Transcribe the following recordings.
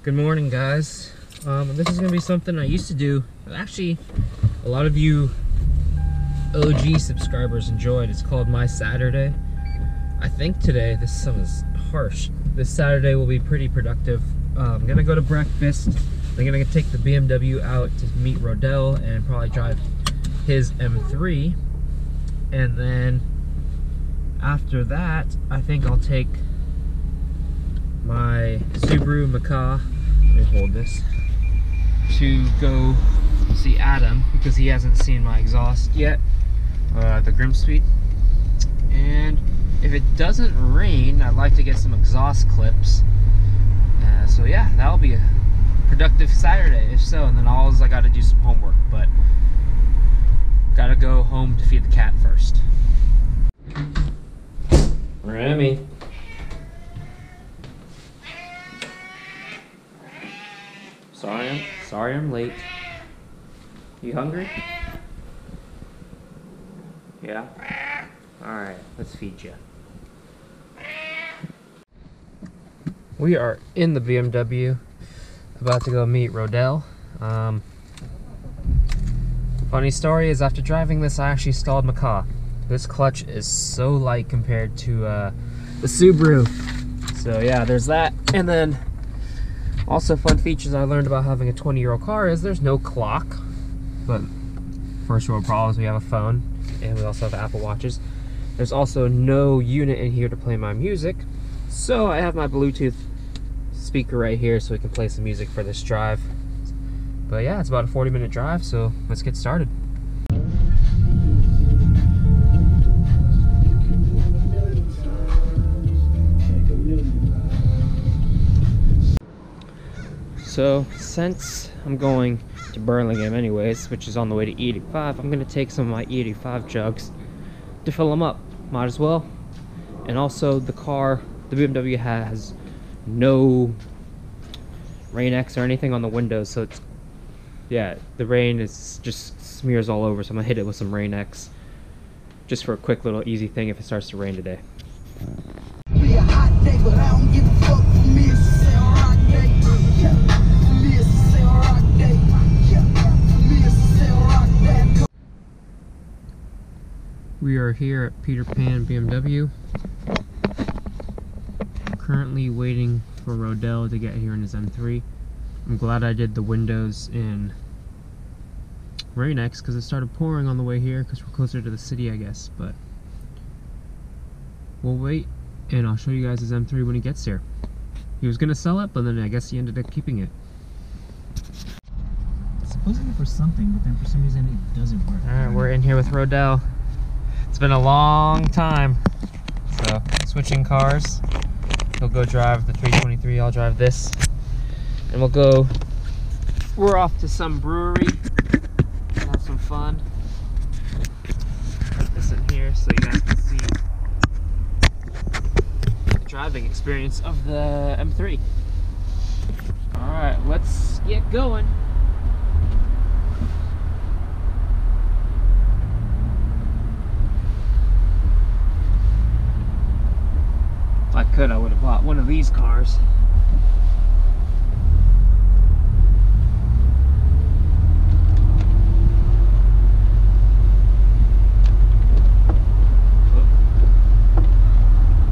Good morning, guys. This is gonna be something I used to do. Actually, a lot of you OG subscribers enjoyed. It's called My Saturday. I think today, this sun is harsh. This Saturday will be pretty productive. I'm gonna go to breakfast. I'm gonna take the BMW out to meet Rodell and probably drive his M3. And then after that, I think I'll take my Subaru Macaw, let me hold this, to go see Adam because he hasn't seen my exhaust yet, the Grimmspeed. And if it doesn't rain, I'd like to get some exhaust clips. So yeah, that'll be a productive Saturday if so, and then I gotta do some homework, but gotta go home to feed the cat first. Remy. Sorry I'm late. You hungry? Yeah? Alright, let's feed you. We are in the BMW, about to go meet Rodell. Funny story is, after driving this, I actually stalled Macaw. This clutch is so light compared to the Subaru. So yeah, there's that. And then also fun features I learned about having a 20-year-old car is there's no clock. But first world problems, we have a phone and we also have Apple Watches. There's also no unit in here to play my music. So I have my Bluetooth speaker right here so we can play some music for this drive. But yeah, it's about a 40-minute drive, so let's get started. So since I'm going to Burlingame anyways, which is on the way to E85, I'm gonna take some of my E85 jugs to fill them up. Might as well. And also the car, the BMW has no Rain-X or anything on the windows, so it's, yeah, the rain is just smears all over, so I'm gonna hit it with some Rain-X just for a quick little easy thing if it starts to rain today. Be a hot day, but I don't give a fuck. For me it's a Sail Rock day. For me it's a Sail Rock day. For me it's a Sail Rock day. We are here at Peter Pan BMW. Currently waiting for Rodell to get here in his M3. I'm glad I did the windows in Rain-X because it started pouring on the way here because we're closer to the city, I guess. But we'll wait and I'll show you guys his M3 when he gets here. He was gonna sell it, but then I guess he ended up keeping it. It's supposedly for something, but then for some reason it doesn't work. Alright, we're in here with Rodell. It's been a long time. So, switching cars. He'll go drive the 323, I'll drive this. And we're off to some brewery. Have some fun. Put this in here so you guys can see the driving experience of the M3. Alright, let's get going. If I could, I would have bought one of these cars.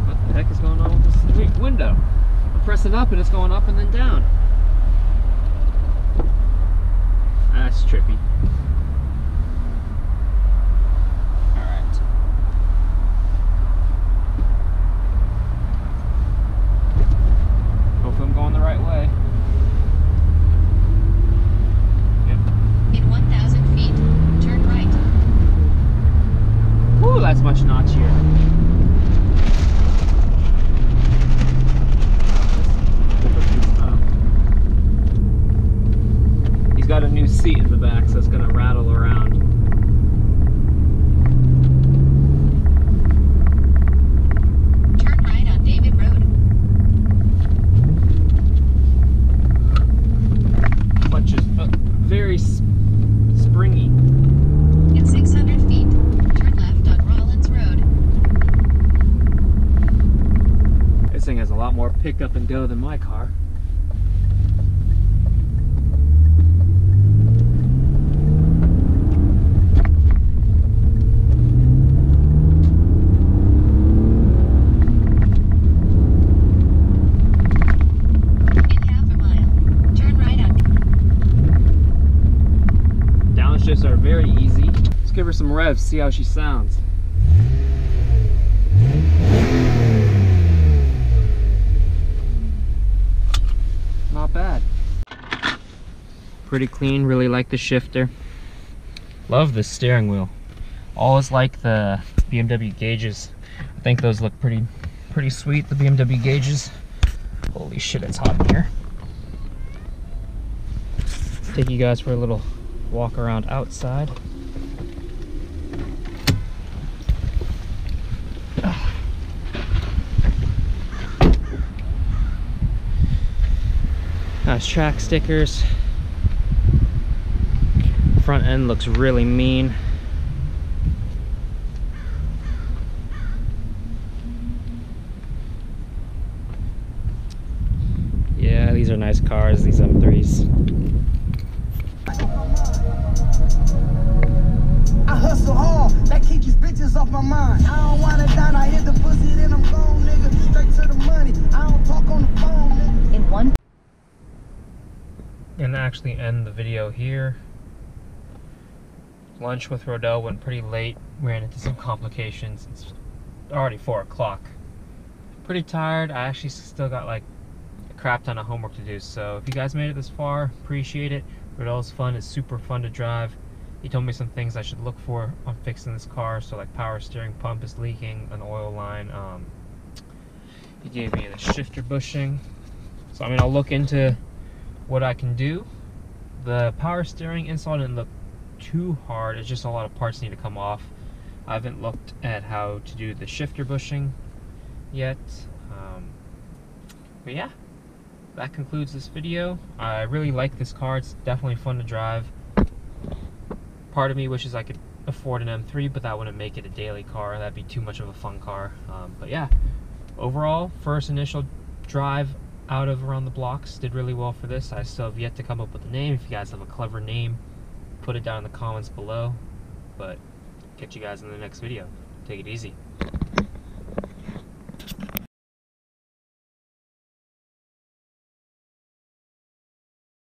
What the heck is going on with this window? I'm pressing up and it's going up and then down. That's trippy. I'm going the right way. Yep. In 1,000 feet, turn right. Woo, that's much notchier. He's got a new seat in the back, so it's gonna rattle around. Turn right on David Road. Very springy. In 600 feet, turn left on Rollins Road. This thing has a lot more pick up and go than my car. shifts are very easy. Let's give her some revs, see how she sounds. Not bad. Pretty clean, really like the shifter. Love the steering wheel. Always like the BMW gauges. I think those look pretty sweet, the BMW gauges. Holy shit, it's hot in here. Take you guys for a little walk around outside. Nice track stickers. Front end looks really mean. Yeah, these are nice cars, these M3s. I hustle hard, that keep these bitches off my mind. I don't wanna die, I hit the pussy, then I'm gone, nigga. Straight to the money, I don't talk on the phone, nigga. In one. And actually end the video here. Lunch with Rodell went pretty late, ran into some complications. It's already 4 o'clock. Pretty tired. I actually still got like a crap ton of homework to do, so if you guys made it this far, appreciate it. Rodell's fun, it's super fun to drive. He told me some things I should look for on fixing this car, so like power steering pump is leaking, an oil line. He gave me the shifter bushing. So I mean, I'll look into what I can do. The power steering install didn't look too hard, it's just a lot of parts need to come off. I haven't looked at how to do the shifter bushing yet. But yeah, that concludes this video. I really like this car, it's definitely fun to drive. Part of me wishes I could afford an M3, but that wouldn't make it a daily car. That'd be too much of a fun car. But yeah, overall, first initial drive out of around the blocks, did really well for this. I still have yet to come up with a name. If you guys have a clever name, put it down in the comments below. But catch you guys in the next video. Take it easy.